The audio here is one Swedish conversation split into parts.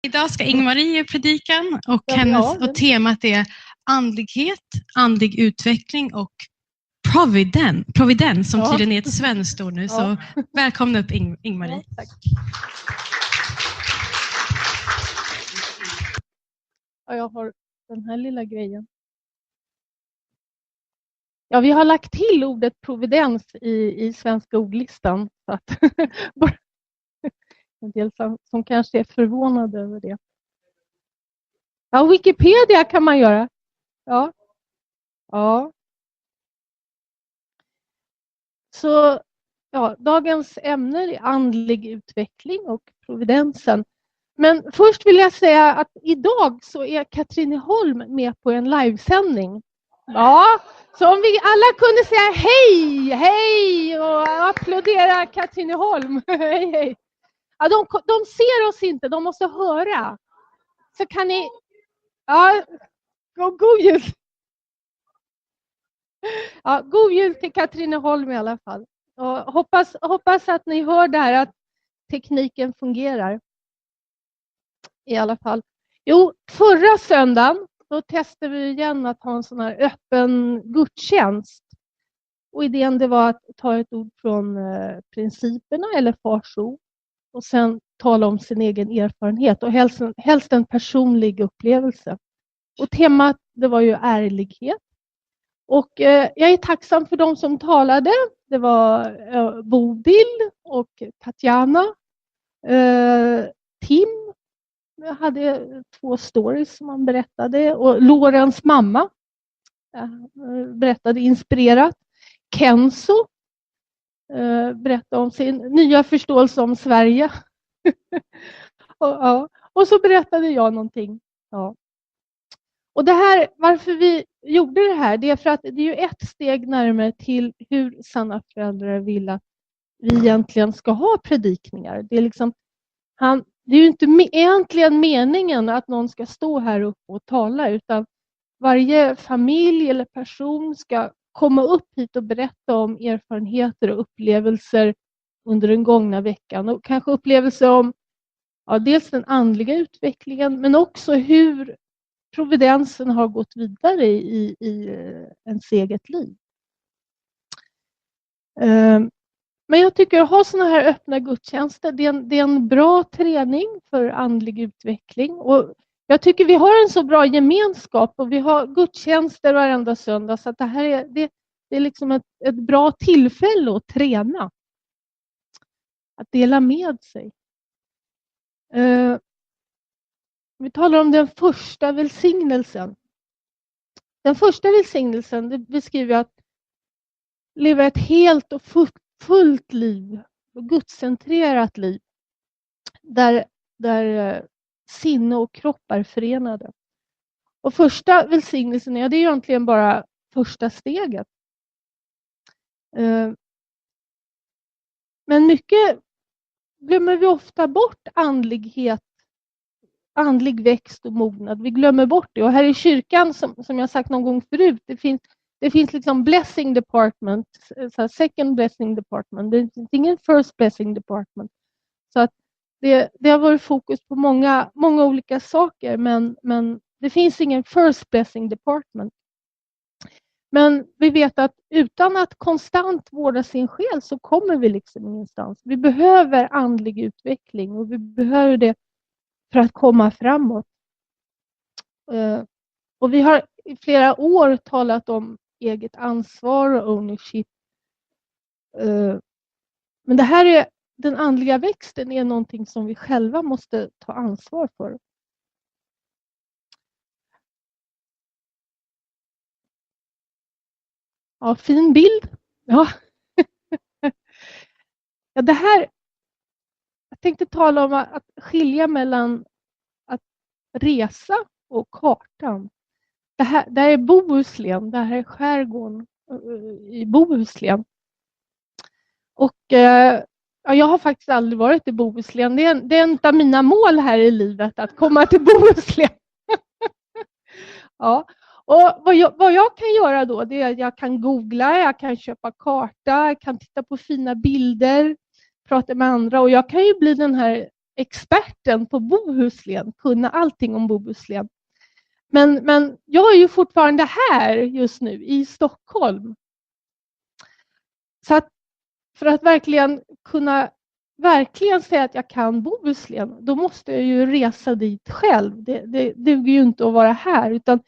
Idag ska Ingmarie predikan och temat är andlighet, andlig utveckling och providens som tydligen är ett svenskt ord nu. Så välkomna upp Ingmarie. Ja, tack. Jag har den här lilla grejen. Ja, vi har lagt till ordet providens i svenska ordlistan. Så att en del som kanske är förvånade över det. Ja, Wikipedia kan man göra. Ja. Så dagens ämne är andlig utveckling och providensen. Men först vill jag säga att idag så är Katrineholm med på en livesändning. Ja, så om vi alla kunde säga hej och applådera Katrineholm. Hej. Ja, de ser oss inte, de måste höra. Så kan ni... Ja, god jul. Ja, god jul till Katrineholm i alla fall. Och hoppas att ni hör där att tekniken fungerar. I alla fall. Jo, förra söndagen då testade vi igen att ha en sån här öppen gudstjänst. Och idén det var att ta ett ord från principerna eller Fars ord. Och sen tala om sin egen erfarenhet och helst en personlig upplevelse. Och temat det var ju ärlighet. Och jag är tacksam för de som talade. Det var Bodil och Tatjana. Tim hade 2 stories som han berättade. Och Lorens mamma berättade inspirerat. Kenzo berättade om sin nya förståelse om Sverige. och så berättade jag någonting. Ja. Och det här, varför vi gjorde det här, det är för att det är ju ett steg närmare till hur sanna föräldrar vill att vi egentligen ska ha predikningar. Det är liksom, det är ju inte egentligen meningen att någon ska stå här uppe och tala, utan varje familj eller person ska komma upp hit och berätta om erfarenheter och upplevelser under den gångna veckan. Och kanske upplevelser om dels den andliga utvecklingen, men också hur providensen har gått vidare i ens eget liv. Men jag tycker att ha såna här öppna gudstjänster, det är en bra träning för andlig utveckling. Och jag tycker vi har en så bra gemenskap och vi har gudstjänster varenda söndag, så att det här är liksom ett bra tillfälle att träna. Att dela med sig. Vi talar om den första välsignelsen. Den första välsignelsen det beskriver att leva ett helt och fullt liv. Och gudscentrerat liv. Där sinne och kropp är förenade. Och första välsignelsen det är egentligen bara första steget. Men mycket glömmer vi ofta bort andlig växt och mognad. Vi glömmer bort det. Och här i kyrkan, som jag sagt någon gång förut, det finns liksom blessing department, så second blessing department. Det finns ingen first blessing department. Så att det har varit fokus på många olika saker, men det finns ingen first blessing department. Men vi vet att utan att konstant vårda sin själ så kommer vi liksom ingenstans. Vi behöver andlig utveckling och vi behöver det för att komma framåt. Och vi har i flera år talat om eget ansvar och ownership. Men det här är den andliga växten är någonting som vi själva måste ta ansvar för. Ja, fin bild. Ja. Ja, det här. Jag tänkte tala om att skilja mellan att resa och kartan. Det här är Bohuslän. Det här är skärgården i Bohuslän. Och jag har faktiskt aldrig varit i Bohuslän. Det är en av mina mål här i livet att komma till Bohuslän. Ja. Och vad jag kan göra då, det är att jag kan googla, jag kan köpa karta, jag kan titta på fina bilder, prata med andra. Och jag kan ju bli den här experten på Bohuslän, kunna allting om Bohuslän. Men jag är ju fortfarande här just nu i Stockholm. Så att för att verkligen kunna säga att jag kan Bohuslän, då måste jag ju resa dit själv. Det duger ju inte att vara här, utan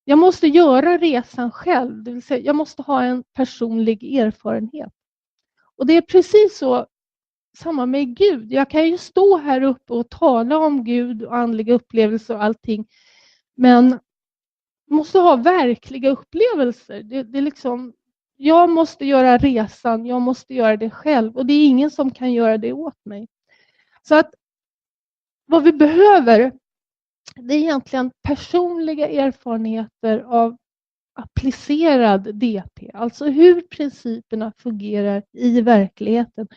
jag måste göra resan själv. Det vill säga, jag måste ha en personlig erfarenhet. Och det är precis så samma med Gud. Jag kan ju stå här uppe och tala om Gud och andliga upplevelser och allting. Men måste ha verkliga upplevelser. Det är liksom, jag måste göra resan, jag måste göra det själv. Och det är ingen som kan göra det åt mig. Så att vad vi behöver, det är egentligen personliga erfarenheter av applicerad DP. Alltså hur principerna fungerar i verkligheten.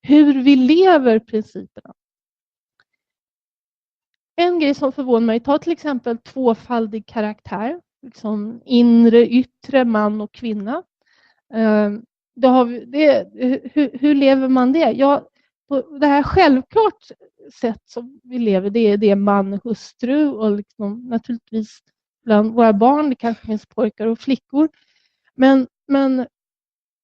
Hur vi lever principerna. En grej som förvånar mig, ta till exempel tvåfaldig karaktär. Liksom inre, yttre, man och kvinna. Då har vi hur lever man det? Ja, på det här självklart sätt som vi lever, det är det man och hustru och liksom, naturligtvis bland våra barn, det kanske finns pojkar och flickor. Men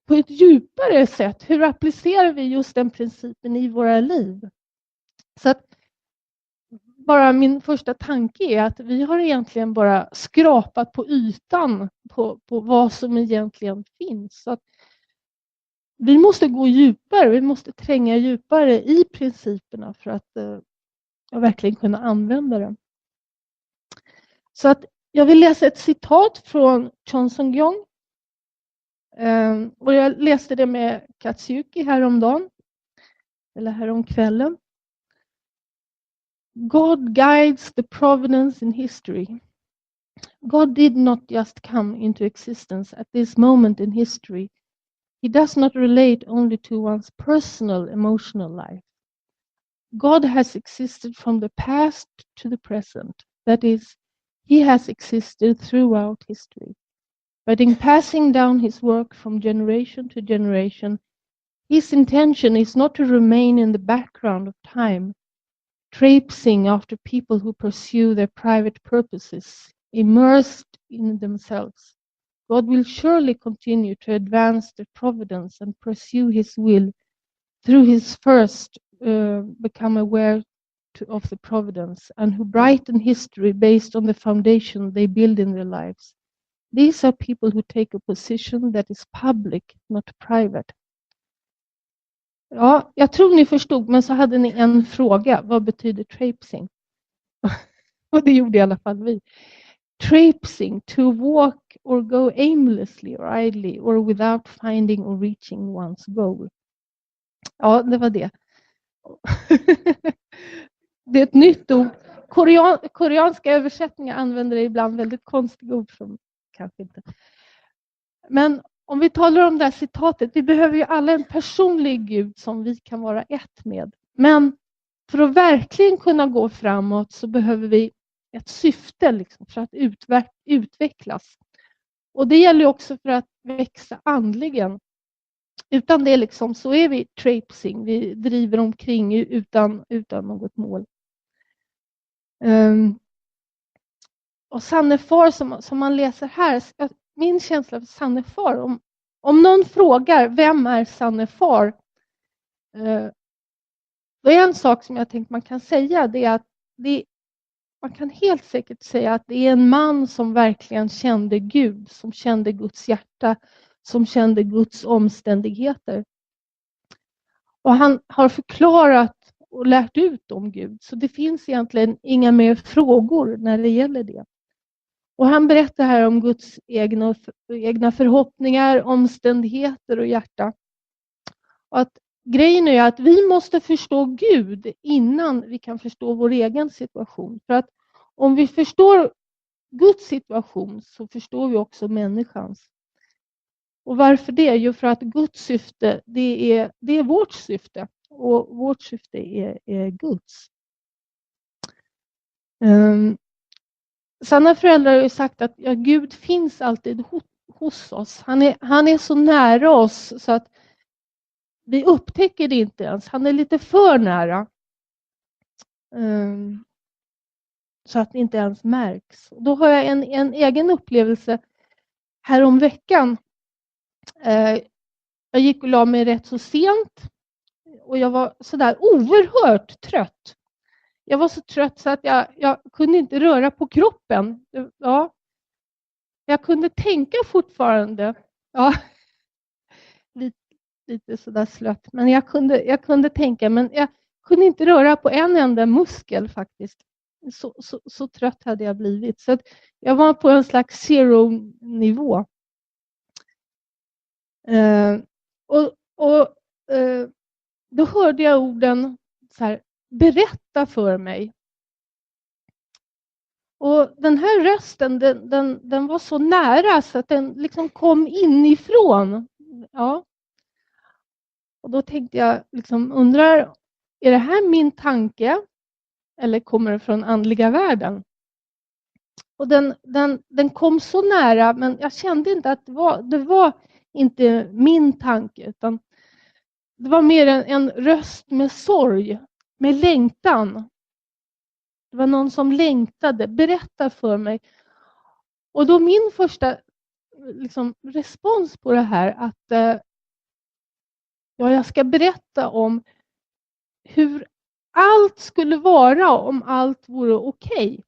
på ett djupare sätt, hur applicerar vi just den principen i våra liv? Så att bara min första tanke är att vi har egentligen bara skrapat på ytan på vad som egentligen finns. Så att vi måste gå djupare, vi måste tränga djupare i principerna för att verkligen kunna använda dem. Så att jag vill läsa ett citat från Chon Sung-Gyong. Och jag läste det med Katsuki häromdagen. Eller häromkvällen. God guides the providence in history. God did not just come into existence at this moment in history. He does not relate only to one's personal emotional life. God has existed from the past to the present. That is, he has existed throughout history. But in passing down his work from generation to generation, his intention is not to remain in the background of time, traipsing after people who pursue their private purposes, immersed in themselves. God will surely continue to advance the providence and pursue his will through his first become aware of the providence and who brighten history based on the foundation they build in their lives. These are people who take a position that is public, not private. Ja, jag tror ni förstod, men så hade ni en fråga. Vad betyder traipsing? Och det gjorde i alla fall vi. Traipsing, to walk or go aimlessly or idly or without finding or reaching one's goal. Ja, det var det. Det är ett nytt ord. Koreanska översättningar använder det ibland väldigt konstiga ord som kanske inte. Men om vi talar om det här citatet, vi behöver ju alla en personlig Gud som vi kan vara ett med. Men för att verkligen kunna gå framåt så behöver vi ett syfte liksom, för att utvecklas. Och det gäller också för att växa andligen. Utan det liksom, så är vi traipsing, vi driver omkring utan något mål. Och Sannefar som man läser här, min känsla för Sannefar, om någon frågar vem är Sannefar, då är en sak som jag tänkte man kan säga, det är att man kan helt säkert säga att det är en man som verkligen kände Gud, som kände Guds hjärta, som kände Guds omständigheter. Och han har förklarat och lärt ut om Gud, så det finns egentligen inga mer frågor när det gäller det. Och han berättar här om Guds egna förhoppningar, omständigheter och hjärta. Och att grejen är att vi måste förstå Gud innan vi kan förstå vår egen situation. För att om vi förstår Guds situation så förstår vi också människans. Och varför det? Jo, för att Guds syfte, det är vårt syfte. Och vårt syfte är Guds. Sanna föräldrar har ju sagt att Gud finns alltid hos oss. Han är så nära oss så att vi upptäcker det inte ens. Han är lite för nära. Så att det inte ens märks. Då har jag en egen upplevelse här om veckan. Jag gick och la mig rätt så sent. Och jag var sådär oerhört trött. Jag var så trött så att jag kunde inte röra på kroppen. Ja. Jag kunde tänka fortfarande. Ja. Lite sådär slött. Men jag kunde tänka. Men jag kunde inte röra på en enda muskel faktiskt. Så trött hade jag blivit. Så att jag var på en slags zero-nivå. Då hörde jag orden så här, berätta för mig. Och den här rösten, den var så nära så att den liksom kom inifrån. Ja. Och då tänkte jag, liksom, undrar, är det här min tanke? Eller kommer det från andliga världen? Och den kom så nära, men jag kände inte att det var inte min tanke, utan det var mer en röst med sorg, med längtan. Det var någon som längtade, berätta för mig. Och då min första liksom, respons på det här, att jag ska berätta om hur allt skulle vara om allt vore okej.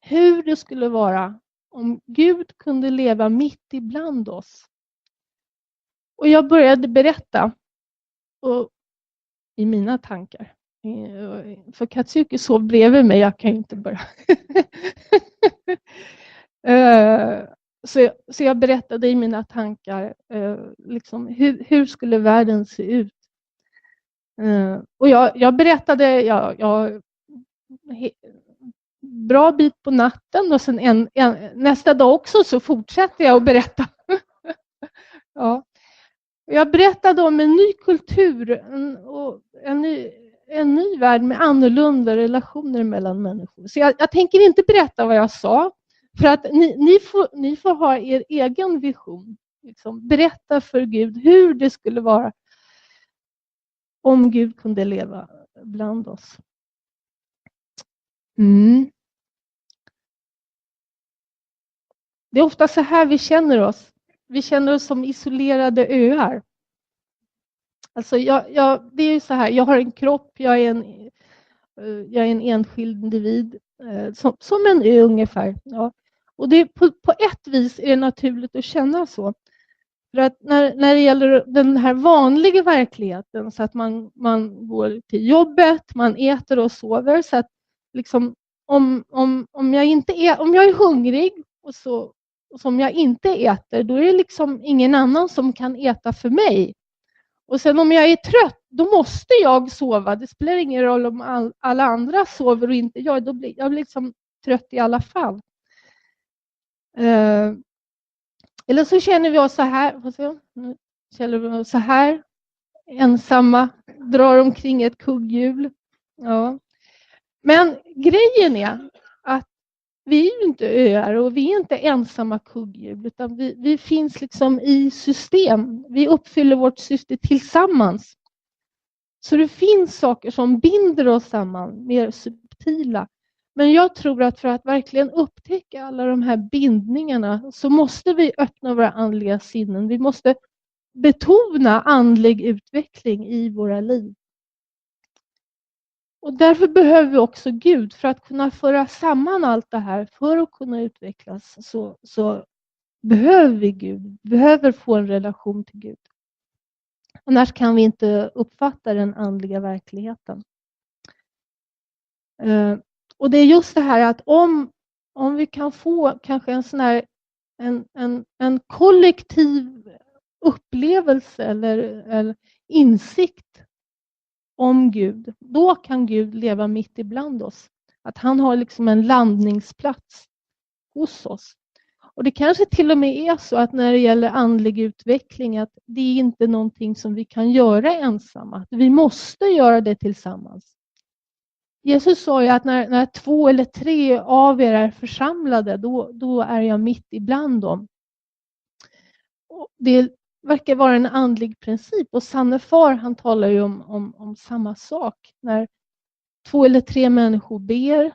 Hur det skulle vara om Gud kunde leva mitt ibland oss. Och jag började berätta i mina tankar. För Katsuki sov bredvid mig, jag kan ju inte börja. Så jag berättade i mina tankar liksom, hur skulle världen se ut. Och jag berättade bra bit på natten och sen nästa dag också så fortsatte jag att berätta. Ja. Jag berättade om en ny kultur och en ny värld med annorlunda relationer mellan människor. Så jag tänker inte berätta vad jag sa, för att ni får ha er egen vision. Liksom, berätta för Gud hur det skulle vara om Gud kunde leva bland oss. Det är ofta så här vi känner oss. Vi känner oss som isolerade öar. Alltså det är ju så här, jag har en kropp, jag är en enskild individ, som en ö ungefär. Ja. Och det på ett vis är det naturligt att känna så. För att när det gäller den här vanliga verkligheten, så att man går till jobbet, man äter och sover, så att liksom, om jag är hungrig och som jag inte äter, då är det liksom ingen annan som kan äta för mig. Och sen om jag är trött, då måste jag sova. Det spelar ingen roll om alla andra sover och inte jag. Då blir jag liksom trött i alla fall. Eller så känner vi oss så här. Känner vi oss så här. Ensamma. Drar omkring ett kugghjul. Ja. Men grejen är att vi är ju inte öar och vi är inte ensamma kugghjul, utan vi finns liksom i system. Vi uppfyller vårt syfte tillsammans. Så det finns saker som binder oss samman, mer subtila. Men jag tror att för att verkligen upptäcka alla de här bindningarna så måste vi öppna våra andliga sinnen. Vi måste betona andlig utveckling i våra liv. Och därför behöver vi också Gud för att kunna föra samman allt det här. För att kunna utvecklas så behöver vi Gud. Vi behöver få en relation till Gud. Annars kan vi inte uppfatta den andliga verkligheten. Och det är just det här att om vi kan få kanske en sån här en kollektiv upplevelse eller insikt om Gud, då kan Gud leva mitt ibland oss. Att han har liksom en landningsplats hos oss. Och det kanske till och med är så att när det gäller andlig utveckling, att det är inte någonting som vi kan göra ensamma. Vi måste göra det tillsammans. Jesus sa ju att när 2 eller 3 av er är församlade, då är jag mitt ibland dem. Och det verkar vara en andlig princip. Och Sanne Far, han talar ju om samma sak. 2 eller 3 människor ber,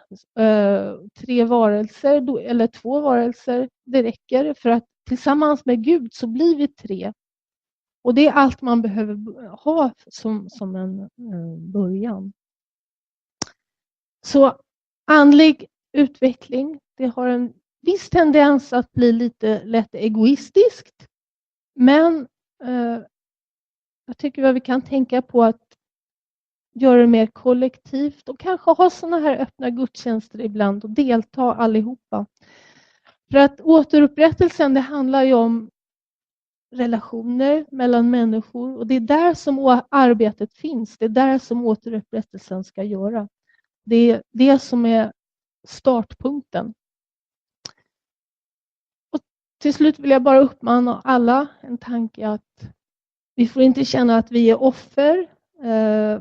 3 varelser eller 2 varelser, det räcker, för att tillsammans med Gud så blir vi 3. Och det är allt man behöver ha som en början. Så andlig utveckling, det har en viss tendens att bli lite lätt egoistiskt. Men jag tycker att vi kan tänka på att göra det mer kollektivt och kanske ha såna här öppna gudstjänster ibland och delta allihopa. För att återupprättelsen, det handlar ju om relationer mellan människor, och det är där som arbetet finns. Det är där som återupprättelsen ska göra. Det är det som är startpunkten. Och till slut vill jag bara uppmana alla en tanke att vi får inte känna att vi är offer.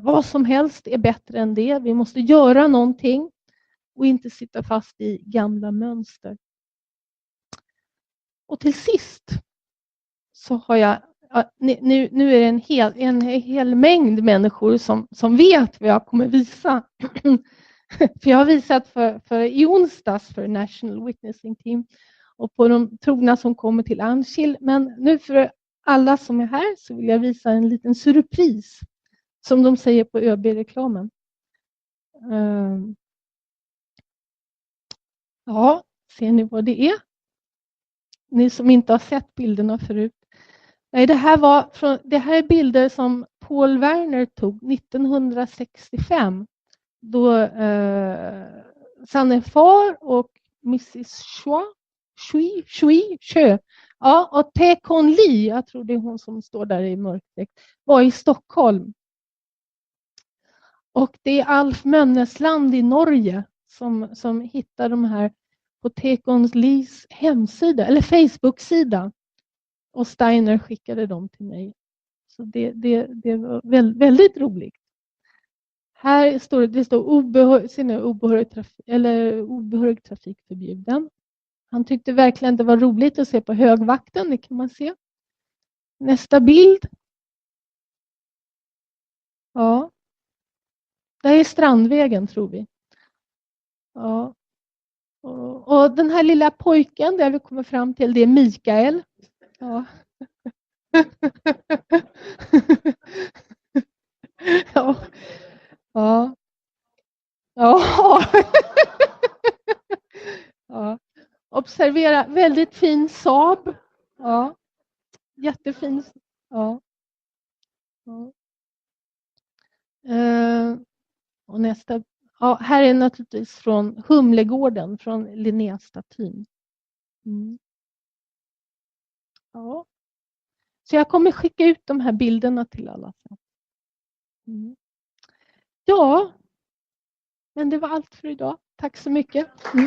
Vad som helst är bättre än det. Vi måste göra någonting och inte sitta fast i gamla mönster. Och till sist så har jag, nu är det en hel mängd människor som vet vad jag kommer visa. För jag har visat för i onsdags för National Witnessing Team och på de trogna som kommer till Anskill. Men nu för alla som är här så vill jag visa en liten surpris som de säger på ÖB-reklamen. Ja, ser ni vad det är? Ni som inte har sett bilderna förut. Nej, det här är bilder som Paul Werner tog 1965. Då Sanne Far och Mrs. Shui, ja, och Tae-Kon Lee, jag tror det är hon som står där i mörkdräkt, var i Stockholm. Och det är Alf Mönnesland i Norge som hittar de här på Tae-Kon Lees hemsida eller Facebook-sida. Och Steiner skickade dem till mig. Så det var väldigt roligt. Här står det obehörig trafik förbjuden. Han tyckte verkligen det var roligt att se på högvakten, det kan man se. Nästa bild. Ja. Det är Strandvägen, tror vi. Ja. Och den här lilla pojken där vi kommer fram till, det är Mikael. Ja. Ja. Ja. Ja. Ja. Observera, väldigt fin Saab. Ja. Jättefin. Ja. Ja. Och nästa. Ja, här är naturligtvis från Humlegården, från Linnéstatyn. Mm. Ja. Så jag kommer skicka ut de här bilderna till alla. Mm. Ja, men det var allt för idag. Tack så mycket. Mm.